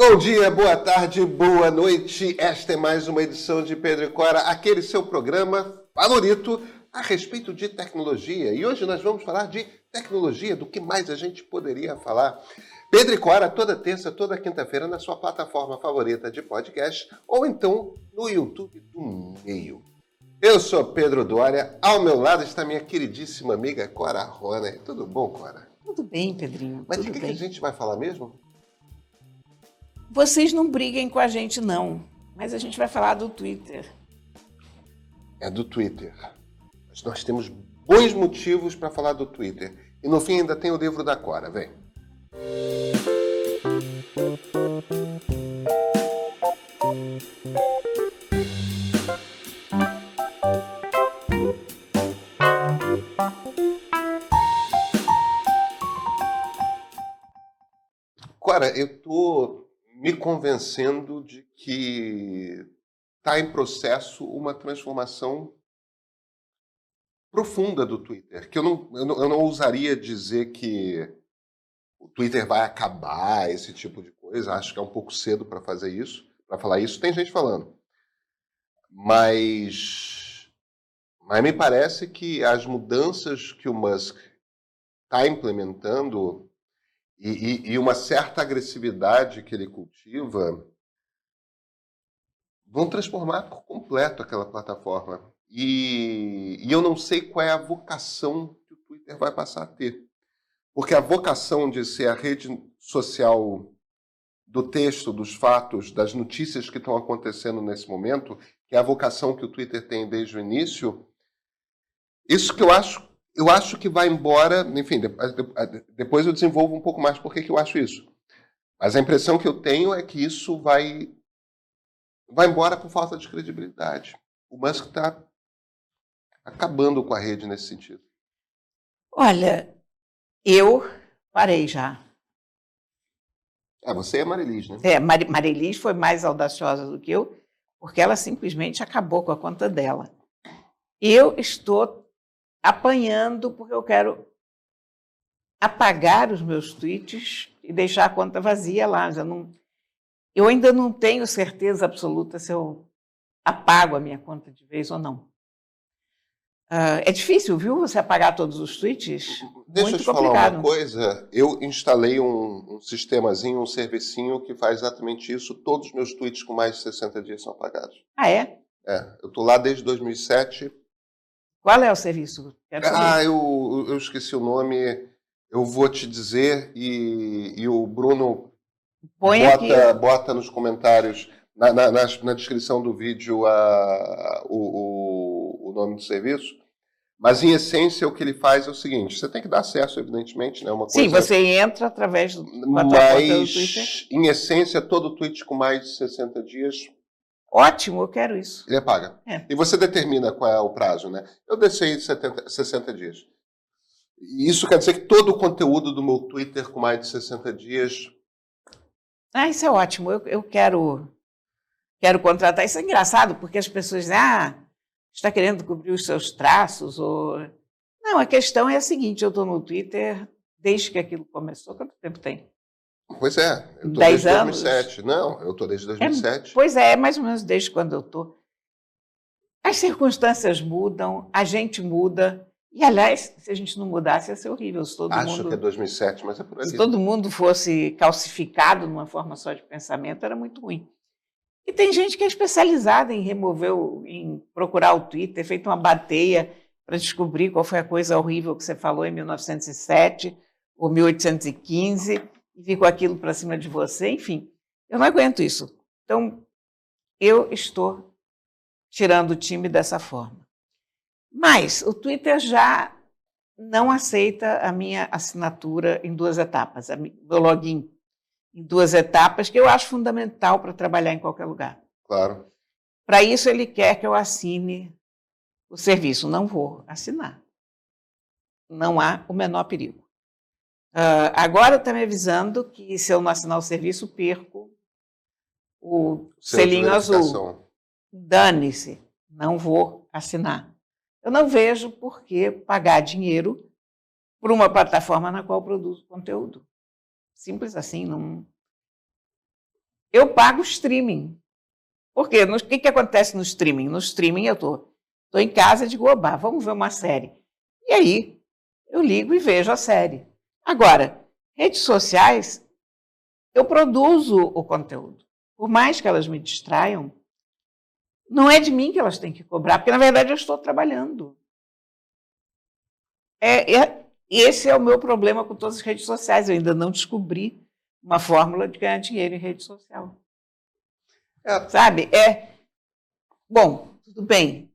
Bom dia, boa tarde, boa noite. Esta é mais uma edição de Pedro e Cora, aquele seu programa favorito a respeito de tecnologia. E hoje nós vamos falar de tecnologia, do que mais a gente poderia falar. Pedro e Cora, toda terça, toda quinta-feira, na sua plataforma favorita de podcast, ou então no YouTube do Meio. Eu sou Pedro Dória, ao meu lado está minha queridíssima amiga Cora Rona. Tudo bom, Cora? Tudo bem, Pedrinho. Mas tudo de que bem. a gente vai falar mesmo? Vocês não briguem com a gente, não. Mas a gente vai falar do Twitter. É do Twitter. Mas nós temos bons motivos para falar do Twitter. E no fim ainda tem o livro da Cora, vem. Cora, eu estou me convencendo de que está em processo uma transformação profunda do Twitter. Que eu não ousaria dizer que o Twitter vai acabar, esse tipo de coisa. Acho que é um pouco cedo para fazer isso, para falar isso. Tem gente falando. Mas me parece que as mudanças que o Musk está implementando e uma certa agressividade que ele cultiva vão transformar por completo aquela plataforma. E eu não sei qual é a vocação que o Twitter vai passar a ter. Porque a vocação de ser a rede social do texto, dos fatos, das notícias que estão acontecendo nesse momento, que é a vocação que o Twitter tem desde o início, isso que eu acho que vai embora, enfim, depois eu desenvolvo um pouco mais por que eu acho isso. Mas a impressão que eu tenho é que isso vai embora por falta de credibilidade. O Musk está acabando com a rede nesse sentido. Olha, eu parei já. Você é Marilis, né? Marilis foi mais audaciosa do que eu, porque ela simplesmente acabou com a conta dela. Eu estou apanhando porque eu quero apagar os meus tweets e deixar a conta vazia lá. Eu ainda não tenho certeza absoluta se eu apago a minha conta de vez ou não. É difícil, viu, você apagar todos os tweets? Deixa eu te falar uma coisa. Eu instalei um sistemazinho, um servicinho que faz exatamente isso. Todos os meus tweets com mais de 60 dias são apagados. Ah, é? Eu estou lá desde 2007. Qual é o serviço? Eu esqueci o nome. Eu vou te dizer e o Bruno bota nos comentários, na descrição do vídeo, o nome do serviço. Mas, em essência, o que ele faz é o seguinte: você tem que dar acesso, evidentemente, né? Sim, você entra através do Twitter. Mas, em essência, todo tweet com mais de 60 dias... Ótimo, eu quero isso. Ele apaga. E você determina qual é o prazo, né? Eu deixei 60 dias. E isso quer dizer que todo o conteúdo do meu Twitter com mais de 60 dias... Isso é ótimo. Eu quero contratar. Isso é engraçado, porque as pessoas dizem, está querendo cobrir os seus traços? Não, a questão é a seguinte, eu estou no Twitter desde que aquilo começou. Quanto tempo tem? Pois é, eu estou 10 desde anos? 2007. Não, eu estou desde 2007. Pois é, mais ou menos desde quando eu estou. As circunstâncias mudam, a gente muda. E, aliás, se a gente não mudasse, ia ser horrível. Acho que é 2007, mas é por ali. Se todo mundo fosse calcificado numa forma só de pensamento, era muito ruim. E tem gente que é especializada em em procurar o Twitter, feito uma bateia para descobrir qual foi a coisa horrível que você falou em 1907 ou 1815 e vir com aquilo para cima de você. Enfim, eu não aguento isso. Então, eu estou tirando o time dessa forma. Mas o Twitter já não aceita a minha assinatura em 2 etapas, meu login em 2 etapas, que eu acho fundamental para trabalhar em qualquer lugar. Claro. Para isso, ele quer que eu assine o serviço. Não vou assinar. Não há o menor perigo. Agora está me avisando que, se eu não assinar o serviço, perco o selinho azul. Dane-se, não vou assinar. Eu não vejo por que pagar dinheiro por uma plataforma na qual produzo conteúdo. Simples assim, não... eu pago streaming. Por quê? O que acontece no streaming? No streaming eu estou em casa e digo, oba, vamos ver uma série. E aí eu ligo e vejo a série. Agora, redes sociais, eu produzo o conteúdo. Por mais que elas me distraiam, não é de mim que elas têm que cobrar, porque, na verdade, eu estou trabalhando. Esse é o meu problema com todas as redes sociais. Eu ainda não descobri uma fórmula de ganhar dinheiro em rede social. Sabe? Bom, tudo bem.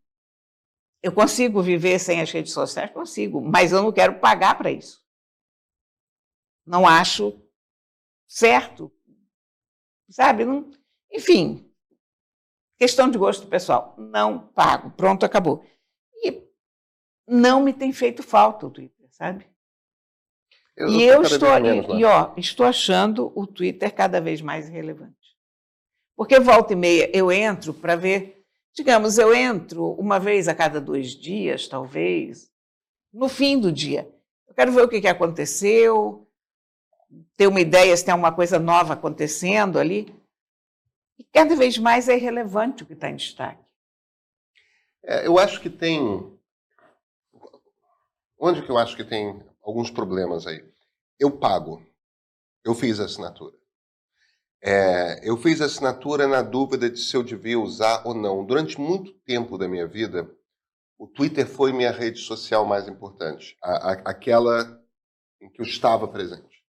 Eu consigo viver sem as redes sociais? Consigo, mas eu não quero pagar para isso. Não acho certo. Sabe? Não, enfim, questão de gosto pessoal. Não pago. Pronto, acabou. E não me tem feito falta o Twitter, sabe? Estou achando o Twitter cada vez mais relevante. Porque volta e meia eu entro para ver, digamos, eu entro uma vez a cada 2 dias, talvez, no fim do dia. Eu quero ver o que aconteceu, ter uma ideia se tem alguma coisa nova acontecendo ali. E cada vez mais é irrelevante o que está em destaque. Eu acho que tem... Onde que eu acho que tem alguns problemas aí? Eu pago. Eu fiz a assinatura. Eu fiz a assinatura na dúvida de se eu devia usar ou não. Durante muito tempo da minha vida, o Twitter foi minha rede social mais importante. Aquela em que eu estava presente.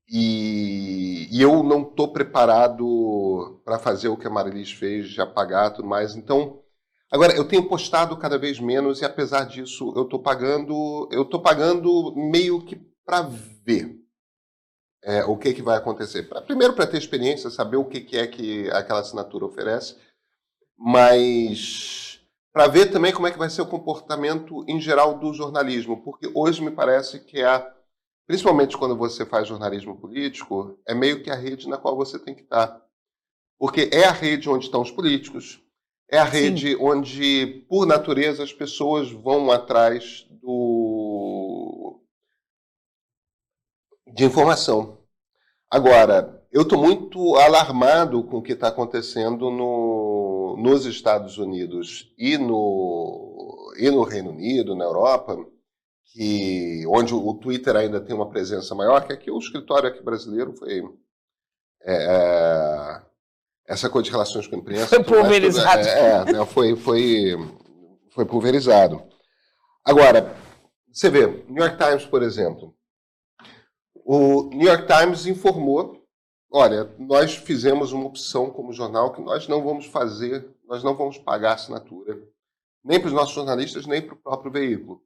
E eu não estou preparado para fazer o que a Marilis fez, de apagar tudo mais. Então, agora, eu tenho postado cada vez menos e, apesar disso, eu estou pagando meio que para ver o que vai acontecer. Primeiro, para ter experiência, saber o que é que aquela assinatura oferece, mas para ver também como é que vai ser o comportamento em geral do jornalismo, porque hoje me parece que principalmente quando você faz jornalismo político, é meio que a rede na qual você tem que estar. Porque é a rede onde estão os políticos, é a rede onde, por natureza, as pessoas vão atrás de informação. Agora, eu estou muito alarmado com o que está acontecendo nos Estados Unidos e no Reino Unido, na Europa, onde o Twitter ainda tem uma presença maior, que aqui o escritório aqui brasileiro foi... essa coisa de relações com a imprensa... Foi pulverizado. Foi pulverizado. Agora, você vê, New York Times, por exemplo. O New York Times informou, olha, nós fizemos uma opção como jornal que nós não vamos pagar assinatura, nem para os nossos jornalistas, nem para o próprio veículo.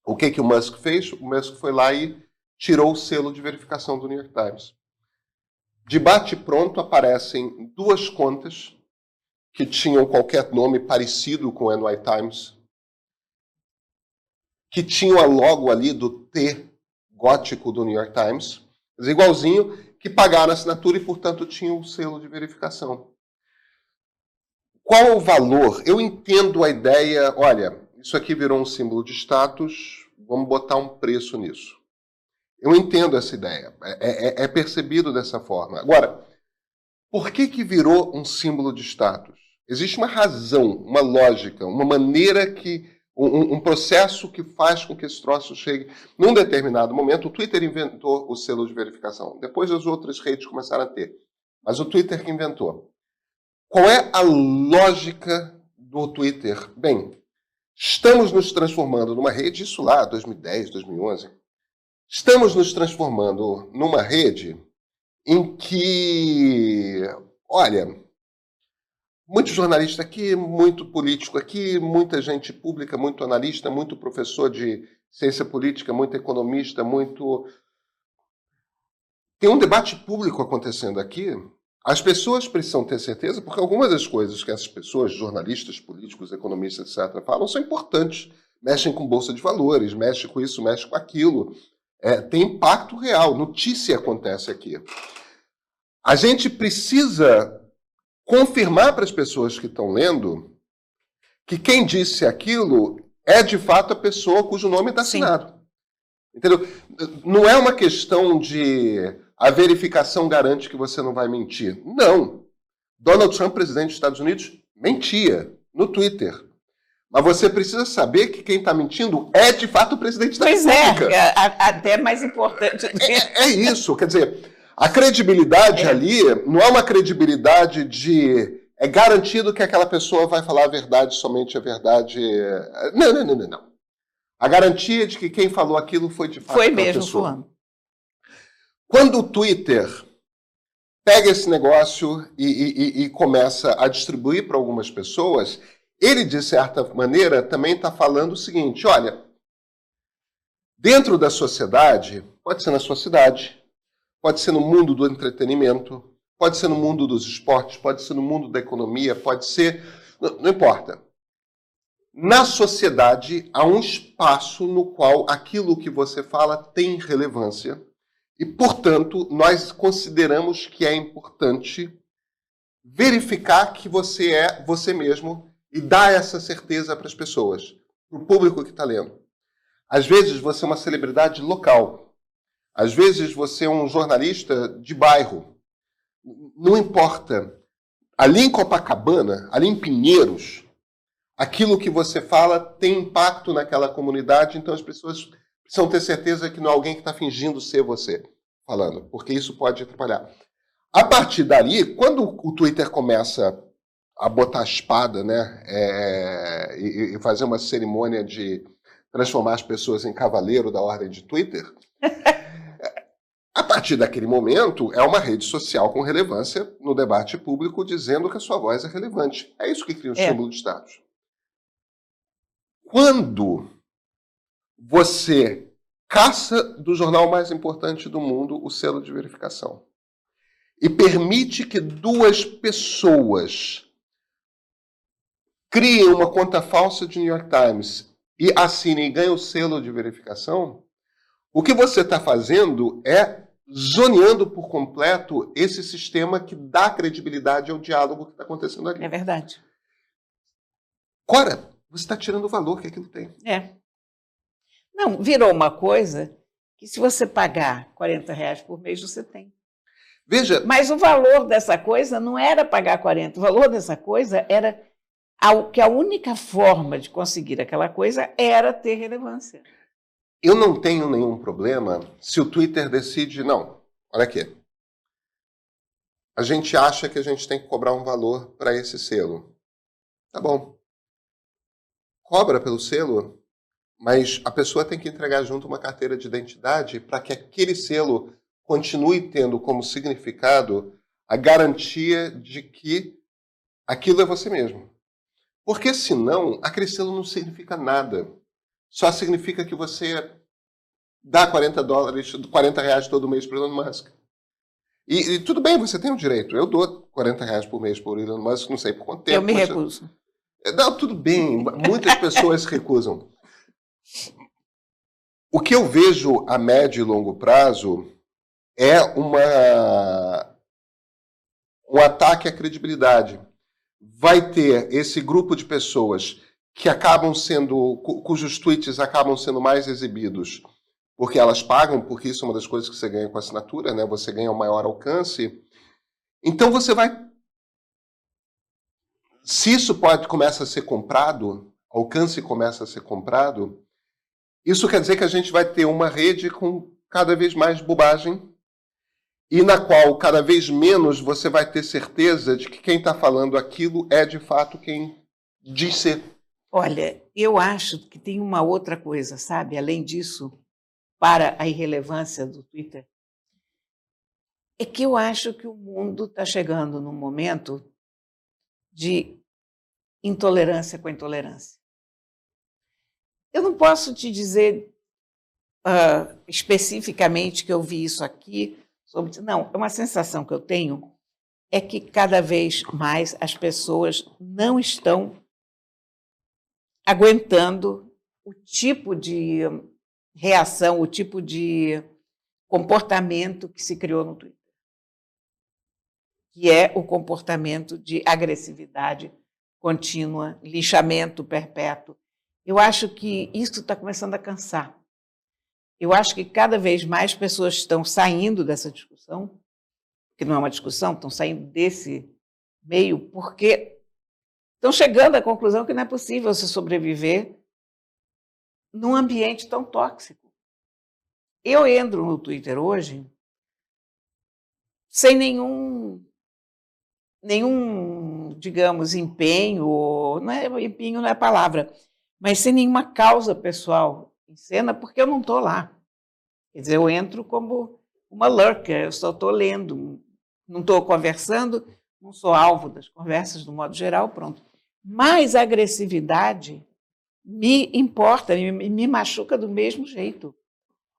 O que o Musk fez? O Musk foi lá e tirou o selo de verificação do New York Times. De bate-pronto aparecem 2 contas que tinham qualquer nome parecido com o NY Times, que tinham a logo ali do T gótico do New York Times, igualzinho, que pagaram a assinatura e, portanto, tinham o selo de verificação. Qual o valor? Eu entendo a ideia, olha, isso aqui virou um símbolo de status, vamos botar um preço nisso. Eu entendo essa ideia, é percebido dessa forma. Agora, por que virou um símbolo de status? Existe uma razão, uma lógica, uma maneira um processo que faz com que esse troço chegue. Num determinado momento, o Twitter inventou o selo de verificação. Depois as outras redes começaram a ter. Mas o Twitter que inventou. Qual é a lógica do Twitter? Bem, estamos nos transformando numa rede, isso lá, 2010, 2011, estamos nos transformando numa rede em que, olha, muito jornalista aqui, muito político aqui, muita gente pública, muito analista, muito professor de ciência política, muito economista, Tem um debate público acontecendo aqui. As pessoas precisam ter certeza, porque algumas das coisas que essas pessoas, jornalistas, políticos, economistas, etc., falam são importantes. Mexem com bolsa de valores, mexem com isso, mexem com aquilo. Tem impacto real. Notícia acontece aqui. A gente precisa confirmar para as pessoas que estão lendo que quem disse aquilo é, de fato, a pessoa cujo nome está assinado. Entendeu? Não é uma questão de a verificação garante que você não vai mentir. Não. Donald Trump, presidente dos Estados Unidos, mentia no Twitter. Mas você precisa saber que quem está mentindo é, de fato, o presidente da República. Pois é, até mais importante. É isso. Quer dizer, a credibilidade ali não é uma credibilidade de... É garantido que aquela pessoa vai falar a verdade, somente a verdade. Não. A garantia de que quem falou aquilo foi de fato aquela mesmo pessoa. fulano. Quando o Twitter pega esse negócio e começa a distribuir para algumas pessoas, ele, de certa maneira, também está falando o seguinte, olha, dentro da sociedade, pode ser na sua cidade, pode ser no mundo do entretenimento, pode ser no mundo dos esportes, pode ser no mundo da economia, pode ser... Não importa. Na sociedade, há um espaço no qual aquilo que você fala tem relevância e, portanto, nós consideramos que é importante verificar que você é você mesmo e dar essa certeza para as pessoas, para o público que está lendo. Às vezes você é uma celebridade local. Às vezes você é um jornalista de bairro. Não importa. Ali em Copacabana, ali em Pinheiros, aquilo que você fala tem impacto naquela comunidade, então as pessoas precisam ter certeza que não é alguém que está fingindo ser você falando, porque isso pode atrapalhar. A partir dali, quando o Twitter começa a botar a espada, né, e fazer uma cerimônia de transformar as pessoas em cavaleiro da ordem de Twitter, a partir daquele momento, é uma rede social com relevância no debate público, dizendo que a sua voz é relevante. É isso que cria o símbolo de status. Quando você caça do jornal mais importante do mundo o selo de verificação e permite que duas pessoas criem uma conta falsa de New York Times e assinem e ganhem o selo de verificação, o que você está fazendo é zoneando por completo esse sistema que dá credibilidade ao diálogo que está acontecendo ali. É verdade. Ora, você está tirando o valor que aquilo tem. Não, virou uma coisa que se você pagar R$40 por mês, você tem. Veja. Mas o valor dessa coisa não era pagar 40, o valor dessa coisa era que a única forma de conseguir aquela coisa era ter relevância. Eu não tenho nenhum problema se o Twitter decide, não, olha aqui, a gente acha que a gente tem que cobrar um valor para esse selo. Tá bom. Cobra pelo selo, mas a pessoa tem que entregar junto uma carteira de identidade para que aquele selo continue tendo como significado a garantia de que aquilo é você mesmo. Porque senão, aquele selo não significa nada. Só significa que você dá $40 todo mês para o Elon Musk. E tudo bem, você tem o direito. Eu dou R$40 por mês para o Elon Musk, não sei por quanto tempo. Eu me recuso. Não, tudo bem. Muitas pessoas se recusam. O que eu vejo a médio e longo prazo é um ataque à credibilidade. Vai ter esse grupo de pessoas que acabam sendo, cujos tweets acabam sendo mais exibidos porque elas pagam, porque isso é uma das coisas que você ganha com a assinatura, né? Você ganha um maior alcance. Então você vai... Se isso começa a ser comprado, alcance começa a ser comprado, isso quer dizer que a gente vai ter uma rede com cada vez mais bobagem e na qual cada vez menos você vai ter certeza de que quem está falando aquilo é de fato quem diz ser. Olha, eu acho que tem uma outra coisa, sabe? Além disso, para a irrelevância do Twitter, é que eu acho que o mundo está chegando num momento de intolerância com a intolerância. Eu não posso te dizer especificamente que eu vi isso aqui. Não, é uma sensação que eu tenho é que cada vez mais as pessoas não estão aguentando o tipo de reação, o tipo de comportamento que se criou no Twitter, que é o comportamento de agressividade contínua, lixamento perpétuo. Eu acho que isso está começando a cansar. Eu acho que cada vez mais pessoas estão saindo dessa discussão, que não é uma discussão, estão saindo desse meio, porque estão chegando à conclusão que não é possível se sobreviver num ambiente tão tóxico. Eu entro no Twitter hoje sem nenhum, digamos, empenho, empenho não é a palavra, mas sem nenhuma causa pessoal em cena, porque eu não estou lá. Quer dizer, eu entro como uma lurker, eu só estou lendo, não estou conversando, não sou alvo das conversas, do modo geral, pronto. Mas a agressividade me importa, me machuca do mesmo jeito.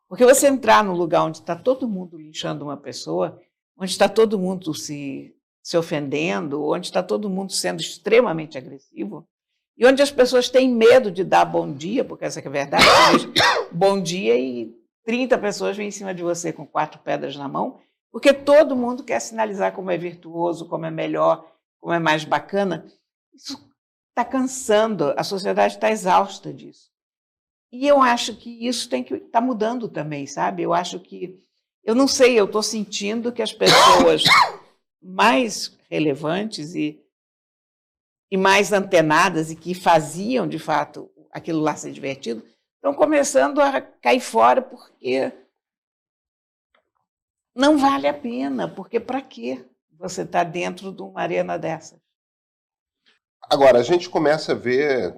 Porque você entrar num lugar onde está todo mundo linchando uma pessoa, onde está todo mundo se ofendendo, onde está todo mundo sendo extremamente agressivo, e onde as pessoas têm medo de dar bom dia, porque essa é a verdade, você diz bom dia e 30 pessoas vêm em cima de você com 4 pedras na mão, porque todo mundo quer sinalizar como é virtuoso, como é melhor, como é mais bacana. Isso está cansando, a sociedade está exausta disso. E eu acho que isso tem que estar mudando também, sabe? Eu não sei, eu estou sentindo que as pessoas mais relevantes e mais antenadas e que faziam, de fato, aquilo lá ser divertido, estão começando a cair fora porque não vale a pena, porque para quê você está dentro de uma arena dessa? Agora, a gente começa a ver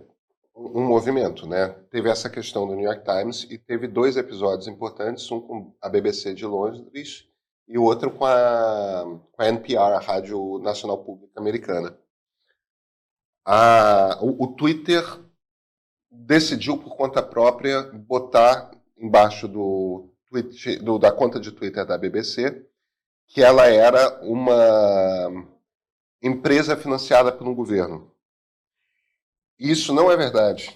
um movimento, né? Teve essa questão do New York Times e teve 2 episódios importantes, um com a BBC de Londres e o outro com a NPR, a Rádio Nacional Pública Americana. O Twitter decidiu, por conta própria, botar embaixo da conta de Twitter da BBC que ela era uma empresa financiada pelo governo. Isso não é verdade.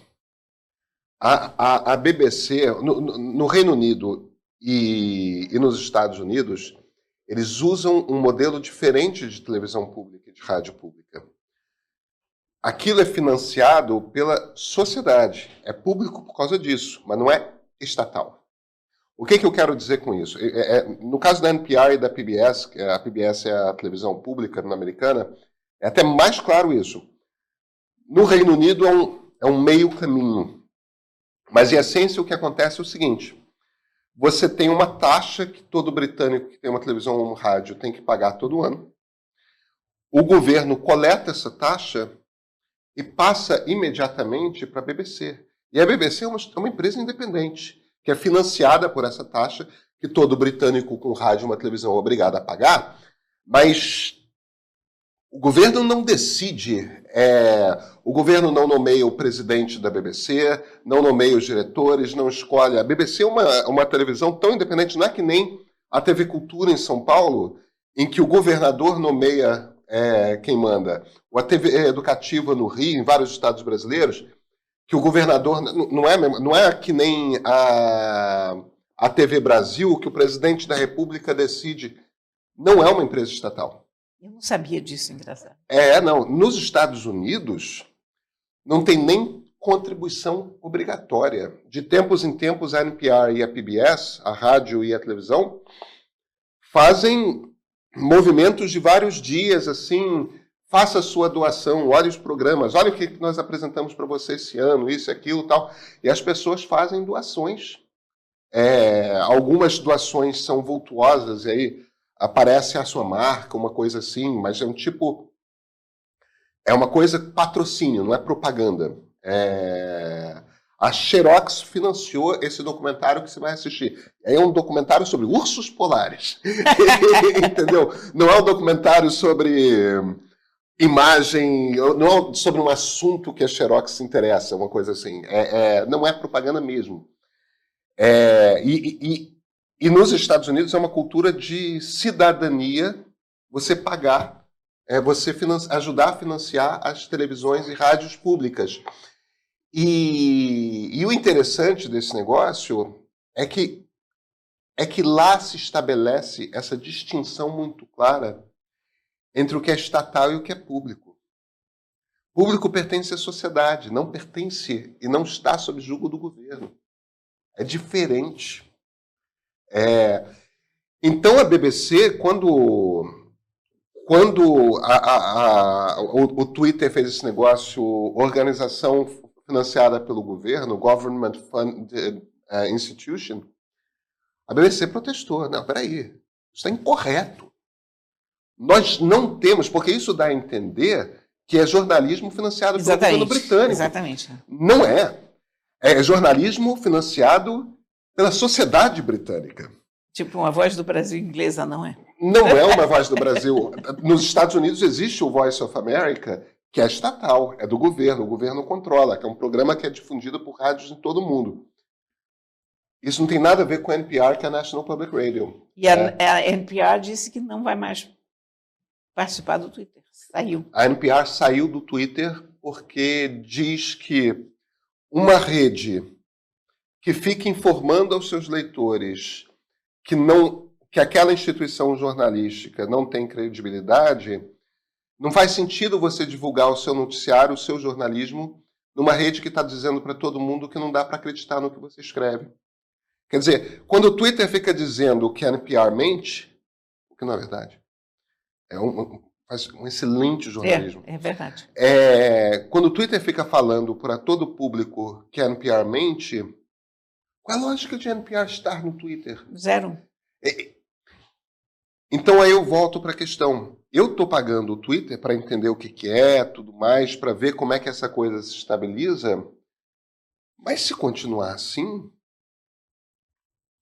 A BBC, no Reino Unido e nos Estados Unidos, eles usam um modelo diferente de televisão pública e de rádio pública. Aquilo é financiado pela sociedade. É público por causa disso, mas não é estatal. O que eu quero dizer com isso? No caso da NPR e da PBS, a PBS é a televisão pública americana, é até mais claro isso. No Reino Unido é um meio caminho. Mas, em essência, o que acontece é o seguinte. Você tem uma taxa que todo britânico que tem uma televisão ou um rádio tem que pagar todo ano. O governo coleta essa taxa e passa imediatamente para a BBC. E a BBC é uma empresa independente, que é financiada por essa taxa, que todo britânico com rádio e uma televisão é obrigado a pagar, mas o governo não decide, o governo não nomeia o presidente da BBC, não nomeia os diretores, não escolhe. A BBC é uma televisão tão independente, não é que nem a TV Cultura em São Paulo, em que o governador nomeia quem manda. Ou a TV Educativa no Rio, em vários estados brasileiros, que o governador não é que nem a TV Brasil, que o presidente da República decide. Não é uma empresa estatal. Eu não sabia disso, engraçado. Não. Nos Estados Unidos, não tem nem contribuição obrigatória. De tempos em tempos, a NPR e a PBS, a rádio e a televisão, fazem movimentos de vários dias, assim, faça a sua doação, olhe os programas, olha o que nós apresentamos para você esse ano, isso, aquilo, tal. E as pessoas fazem doações. Algumas doações são vultuosas, e aí aparece a sua marca, uma coisa assim, mas é uma coisa patrocínio, não é propaganda. A Xerox financiou esse documentário que você vai assistir. É um documentário sobre ursos polares. Entendeu? Não é um documentário sobre imagem, não é sobre um assunto que a Xerox se interessa, uma coisa assim. Não é propaganda mesmo. E nos Estados Unidos é uma cultura de cidadania você pagar, você ajudar a financiar as televisões e rádios públicas. E o interessante desse negócio é que lá se estabelece essa distinção muito clara entre o que é estatal e o que é público. Público pertence à sociedade, não pertence e não está sob julgo do governo. É diferente. Então, a BBC, quando o Twitter fez esse negócio, organização financiada pelo governo, Government Funded Institution, a BBC protestou. Não, peraí, isso está incorreto. Nós não temos, porque isso dá a entender que é jornalismo financiado pelo governo britânico. Exatamente. Não é. É jornalismo financiado pela sociedade britânica. Tipo uma Voz do Brasil inglesa, não é? Não é uma Voz do Brasil. Nos Estados Unidos existe o Voice of America, que é estatal, é do governo, o governo controla, que é um programa que é difundido por rádios em todo o mundo. Isso não tem nada a ver com a NPR, que é a National Public Radio. E a NPR disse que não vai mais participar do Twitter. Saiu. A NPR saiu do Twitter porque diz que uma rede que fica informando aos seus leitores que aquela instituição jornalística não tem credibilidade, não faz sentido você divulgar o seu noticiário, o seu jornalismo, numa rede que está dizendo para todo mundo que não dá para acreditar no que você escreve. Quer dizer, quando o Twitter fica dizendo que a NPR mente, o que não é verdade, faz um excelente jornalismo. É verdade. Quando o Twitter fica falando para todo o público que a NPR mente, qual é a lógica de a NPR estar no Twitter? Zero. Então aí eu volto para a questão. Eu estou pagando o Twitter para entender o que é, tudo mais, para ver como é que essa coisa se estabiliza, mas se continuar assim,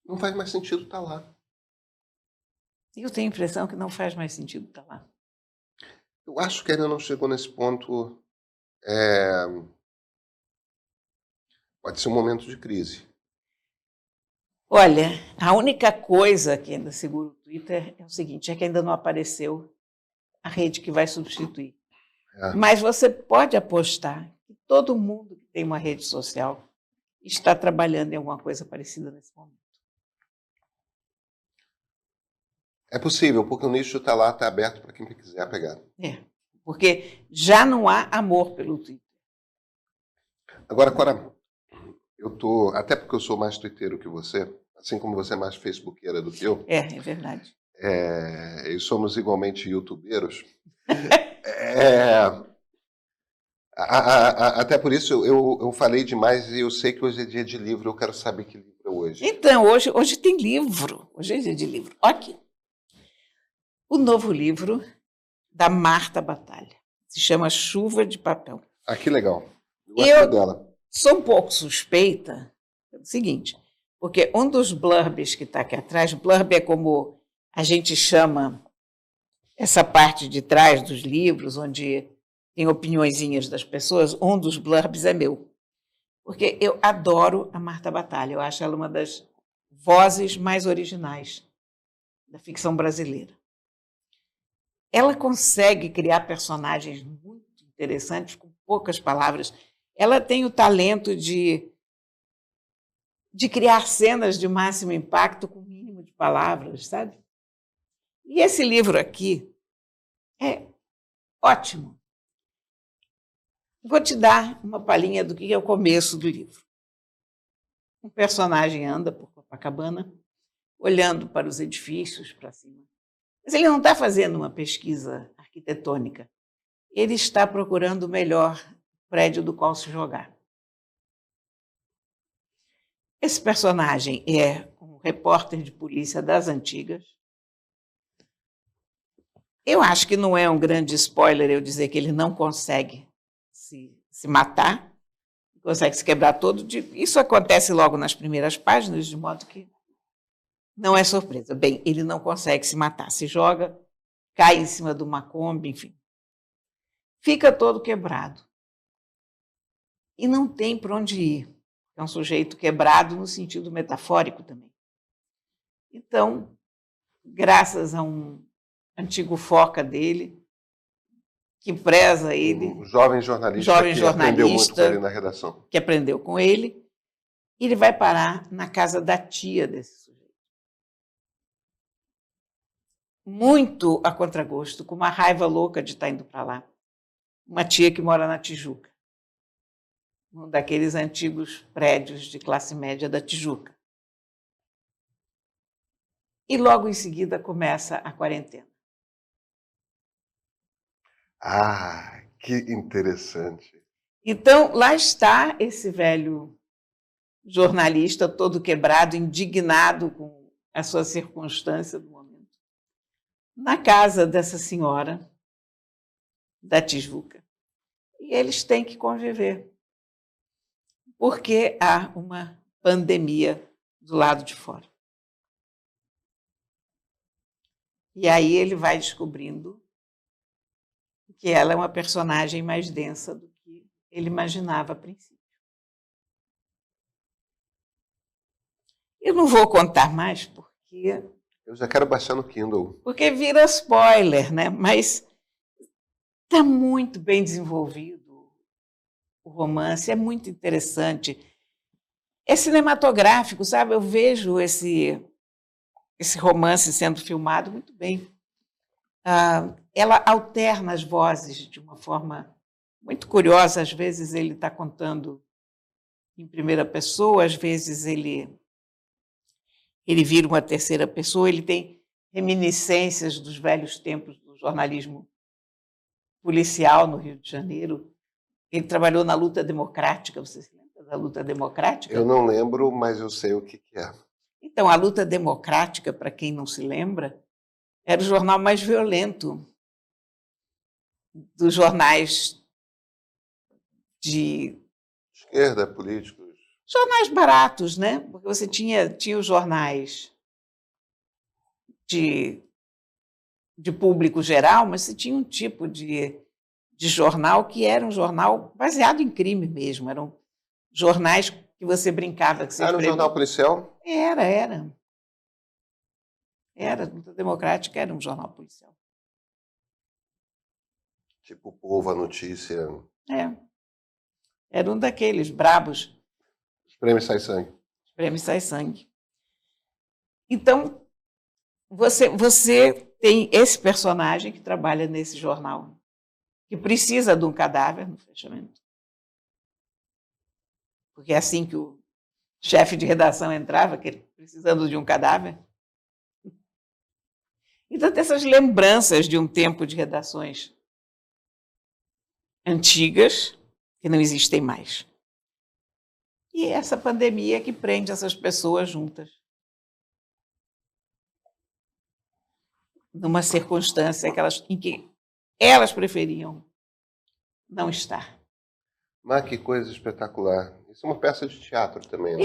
não faz mais sentido estar lá. Eu tenho a impressão que não faz mais sentido estar lá. Eu acho que ainda não chegou nesse ponto. Pode ser um momento de crise. Olha, a única coisa que ainda segura o Twitter é o seguinte, é que ainda não apareceu a rede que vai substituir. Mas você pode apostar que todo mundo que tem uma rede social está trabalhando em alguma coisa parecida nesse momento. É possível, porque o nicho está lá, está aberto para quem quiser pegar. Porque já não há amor pelo Twitter. Agora, Cora, até porque eu sou mais twitteiro que você, assim como você é mais facebookeira do que eu. É verdade. E somos igualmente youtubeiros. Até por isso eu falei demais e eu sei que hoje é dia de livro, eu quero saber que livro é hoje. Então, hoje tem livro. Hoje é dia de livro. Aqui. O novo livro da Marta Batalha. Se chama Chuva de Papel. Que legal. Eu dela. Sou um pouco suspeita do seguinte, porque um dos blurbs que está aqui atrás, blurb é como a gente chama essa parte de trás dos livros, onde tem opiniõezinhas das pessoas, um dos blurbs é meu. Porque eu adoro a Marta Batalha, eu acho ela uma das vozes mais originais da ficção brasileira. Ela consegue criar personagens muito interessantes com poucas palavras. Ela tem o talento de criar cenas de máximo impacto com o mínimo de palavras, sabe? E esse livro aqui é ótimo. Vou te dar uma palhinha do que é o começo do livro. Um personagem anda por Copacabana, olhando para os edifícios, para cima. Mas ele não está fazendo uma pesquisa arquitetônica. Ele está procurando o melhor prédio do qual se jogar. Esse personagem é um repórter de polícia das antigas. Eu acho que não é um grande spoiler eu dizer que ele não consegue se matar, consegue se quebrar todo. Isso acontece logo nas primeiras páginas, de modo que não é surpresa. Bem, ele não consegue se matar, se joga, cai em cima de uma Kombi, enfim. Fica todo quebrado. E não tem para onde ir. É um sujeito quebrado no sentido metafórico também. Então, graças a um antigo foca dele, que preza ele... Um jovem jornalista aprendeu muito com ele na redação. Que aprendeu com ele, ele vai parar na casa da tia desse sujeito. Muito a contragosto, com uma raiva louca de estar indo para lá. Uma tia que mora na Tijuca. Um daqueles antigos prédios de classe média da Tijuca. e logo em seguida começa a quarentena. Ah, que interessante. Então, lá está esse velho jornalista todo quebrado, indignado com a sua circunstância do momento, na casa dessa senhora da Tijuca. E eles têm que conviver, porque há uma pandemia do lado de fora. E aí ele vai descobrindo que ela é uma personagem mais densa do que ele imaginava a princípio. Eu não vou contar mais porque Eu já quero baixar no Kindle. porque vira spoiler, né? Mas está muito bem desenvolvido o romance, é muito interessante. É cinematográfico, sabe? Eu vejo esse romance sendo filmado muito bem. Ela alterna as vozes de uma forma muito curiosa. Às vezes ele está contando em primeira pessoa, às vezes ele vira uma terceira pessoa, ele tem reminiscências dos velhos tempos do jornalismo policial no Rio de Janeiro. Ele trabalhou na luta democrática, você se lembra da luta democrática? Eu não lembro, mas eu sei o que é. Então, a luta democrática, para quem não se lembra, era o jornal mais violento dos jornais de... Esquerda, políticos. Jornais baratos, né? Porque você tinha os jornais de público geral, mas você tinha um tipo de jornal que era um jornal baseado em crime mesmo. Eram jornais que você brincava. Que você Era um jornal policial? Era. A Luta Democrática era um jornal policial. Tipo o Povo, a Notícia. Era um daqueles brabos. Espreme e sai sangue. Espreme e sai sangue. Então, você tem esse personagem que trabalha nesse jornal, que precisa de um cadáver no fechamento. Porque é assim que o chefe de redação entrava, precisando de um cadáver. Então, tem essas lembranças de um tempo de redações antigas, que não existem mais. E essa pandemia que prende essas pessoas juntas, numa circunstância em que elas preferiam não estar. Mas que coisa espetacular. Isso é uma peça de teatro também, né?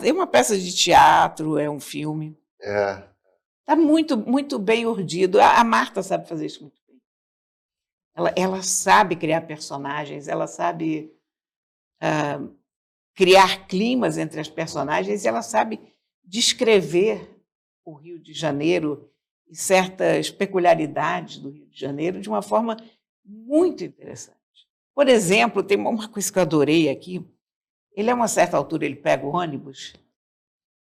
É uma peça de teatro, é um filme. Está muito, muito bem urdido. A Marta sabe fazer isso muito bem. Ela sabe criar personagens, ela sabe criar climas entre as personagens, e ela sabe descrever o Rio de Janeiro e certas peculiaridades do Rio de Janeiro de uma forma muito interessante. Por exemplo, tem uma coisa que eu adorei aqui. Ele, a uma certa altura, ele pega o ônibus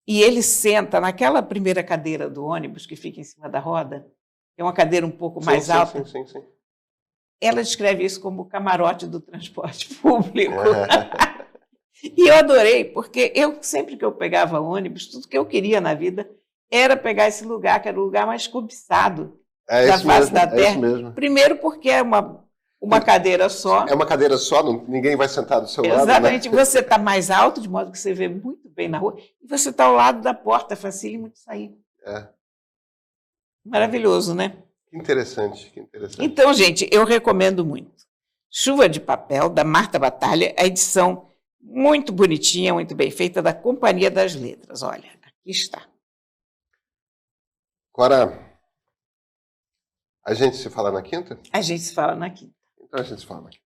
e ele senta naquela primeira cadeira do ônibus que fica em cima da roda, que é uma cadeira um pouco mais alta. Sim. Ela descreve isso como o camarote do transporte público. E eu adorei, porque sempre que eu pegava ônibus, tudo que eu queria na vida era pegar esse lugar, que era o lugar mais cobiçado da face da Terra. É isso mesmo. Primeiro porque é uma cadeira só. É uma cadeira só, ninguém vai sentar do seu lado. Exatamente. Né? Você está mais alto, de modo que você vê muito bem na rua, e você está ao lado da porta, facílimo de sair. Maravilhoso, né? Que interessante. Então, gente, eu recomendo muito. Chuva de Papel, da Marta Batalha, a edição muito bonitinha, muito bem feita, da Companhia das Letras. Olha, aqui está. Agora, a gente se fala na quinta? A gente se fala na quinta. Então a gente se fala na quinta.